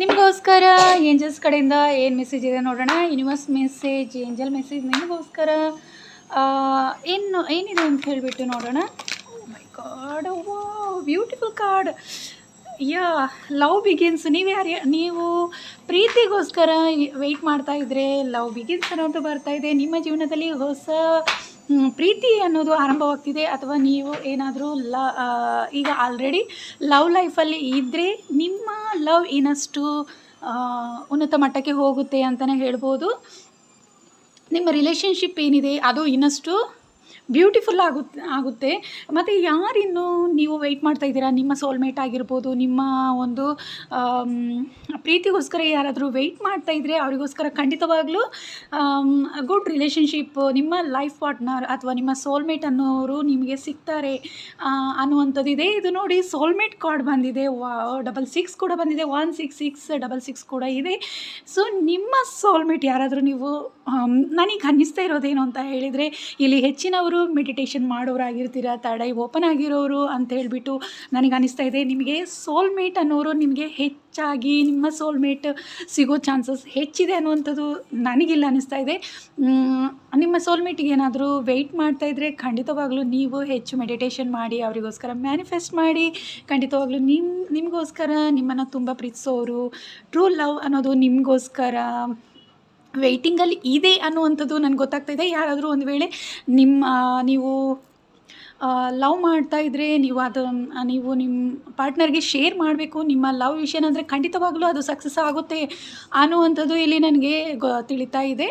ನಿಮಗೋಸ್ಕರ ಏಂಜಲ್ಸ್ ಕಡೆಯಿಂದ ಏನು ಮೆಸೇಜ್ ಇದೆ ನೋಡೋಣ. ಯೂನಿವರ್ಸ್ ಮೆಸೇಜ್, ಏಂಜಲ್ ಮೆಸೇಜ್ ನಿಮಗೋಸ್ಕರ ಏನಿದೆ ಅಂತ ಹೇಳಿಬಿಟ್ಟು ನೋಡೋಣ. ಓ ಮೈ ಗಾಡ್, ವಾ ಬ್ಯೂಟಿಫುಲ್ ಕಾರ್ಡ್. ಯಾ, ಲವ್ ಬಿಗಿನ್ಸ್. ನೀವು ಪ್ರೀತಿಗೋಸ್ಕರ ವೆಯ್ಟ್ ಮಾಡ್ತಾ ಇದ್ರೆ ಲವ್ ಬಿಗಿನ್ಸ್ ಅನ್ನೋದು ಬರ್ತಾ ಇದೆ. ನಿಮ್ಮ ಜೀವನದಲ್ಲಿ ಹೊಸ ಪ್ರೀತಿ ಅನ್ನೋದು ಆರಂಭವಾಗ್ತಿದೆ. ಅಥವಾ ನೀವು ಏನಾದರೂ ಈಗ ಆಲ್ರೆಡಿ ಲವ್ ಲೈಫಲ್ಲಿ ಇದ್ದರೆ ನಿಮ್ಮ ಲವ್ ಇನ್ನಷ್ಟು ಉನ್ನತ ಮಟ್ಟಕ್ಕೆ ಹೋಗುತ್ತೆ ಅಂತಲೇ ಹೇಳ್ಬೋದು. ನಿಮ್ಮ ರಿಲೇಷನ್ಶಿಪ್ ಏನಿದೆ ಅದು ಇನ್ನಷ್ಟು ಬ್ಯೂಟಿಫುಲ್ ಆಗುತ್ತೆ. ಮತ್ತು ಯಾರಿನ್ನೂ ನೀವು ವೆಯ್ಟ್ ಮಾಡ್ತಾ ಇದ್ದೀರಾ, ನಿಮ್ಮ ಸೋಲ್ಮೇಟ್ ಆಗಿರ್ಬೋದು, ನಿಮ್ಮ ಒಂದು ಪ್ರೀತಿಗೋಸ್ಕರ ಯಾರಾದರೂ ವೆಯ್ಟ್ ಮಾಡ್ತಾ ಇದ್ದರೆ ಅವರಿಗೋಸ್ಕರ ಖಂಡಿತವಾಗ್ಲೂ ಗುಡ್ ರಿಲೇಷನ್ಶಿಪ್, ನಿಮ್ಮ ಲೈಫ್ ಪಾರ್ಟ್ನರ್ ಅಥವಾ ನಿಮ್ಮ ಸೋಲ್ಮೇಟ್ ಅನ್ನೋರು ನಿಮಗೆ ಸಿಗ್ತಾರೆ ಅನ್ನುವಂಥದ್ದಿದೆ. ಇದು ನೋಡಿ, ಸೋಲ್ಮೇಟ್ ಕಾರ್ಡ್ ಬಂದಿದೆ. 66 ಕೂಡ ಬಂದಿದೆ, 16666 ಕೂಡ ಇದೆ. ಸೊ ನಿಮ್ಮ ಸೋಲ್ಮೇಟ್ ಯಾರಾದರೂ ನೀವು, ನನಗೆ ಅನ್ನಿಸ್ತಾ ಇರೋದೇನು ಅಂತ ಹೇಳಿದರೆ, ಇಲ್ಲಿ ಹೆಚ್ಚಿನವರು ಮೆಡಿಟೇಷನ್ ಮಾಡೋರಾಗಿರ್ತೀರ, ಥರ್ಡ್ ಐ ಓಪನ್ ಆಗಿರೋರು ಅಂತ ಹೇಳಿಬಿಟ್ಟು ನನಗೆ ಅನ್ನಿಸ್ತಾ ಇದೆ. ನಿಮಗೆ ಸೋಲ್ಮೇಟ್ ಅನ್ನೋರು ನಿಮಗೆ ಹೆಚ್ಚಾಗಿ ನಿಮ್ಮ ಸೋಲ್ಮೇಟ್ ಸಿಗೋ ಚಾನ್ಸಸ್ ಹೆಚ್ಚಿದೆ ಅನ್ನುವಂಥದ್ದು ನನಗಿಲ್ಲ ಅನ್ನಿಸ್ತಾ ಇದೆ. ನಿಮ್ಮ ಸೋಲ್ಮೇಟಿಗೆ ಏನಾದರೂ ವೆಯ್ಟ್ ಮಾಡ್ತಾಯಿದ್ರೆ ಖಂಡಿತವಾಗ್ಲೂ ನೀವು ಹೆಚ್ಚು ಮೆಡಿಟೇಷನ್ ಮಾಡಿ, ಅವರಿಗೋಸ್ಕರ ಮ್ಯಾನಿಫೆಸ್ಟ್ ಮಾಡಿ. ಖಂಡಿತವಾಗ್ಲೂ ನಿಮಗೋಸ್ಕರ, ನಿಮ್ಮನ್ನು ತುಂಬ ಪ್ರೀತಿಸೋರು, ಟ್ರೂ ಲವ್ ಅನ್ನೋದು ನಿಮಗೋಸ್ಕರ ವೆಯ್ಟಿಂಗಲ್ಲಿ ಇದೆ ಅನ್ನುವಂಥದ್ದು ನನಗೆ ಗೊತ್ತಾಗ್ತಾಯಿದೆ. ಯಾರಾದರೂ ಒಂದು ವೇಳೆ ನೀವು ಲವ್ ಮಾಡ್ತಾ ಇದ್ದರೆ ನೀವು ನಿಮ್ಮ ಪಾರ್ಟ್ನರ್ಗೆ ಶೇರ್ ಮಾಡಬೇಕು ನಿಮ್ಮ ಲವ್ ವಿಷಯನ. ಅಂದರೆ ಖಂಡಿತವಾಗ್ಲೂ ಅದು ಸಕ್ಸಸ್ ಆಗುತ್ತೆ ಅನ್ನುವಂಥದ್ದು ಇಲ್ಲಿ ನನಗೆ ತಿಳಿತಾ ಇದೆ.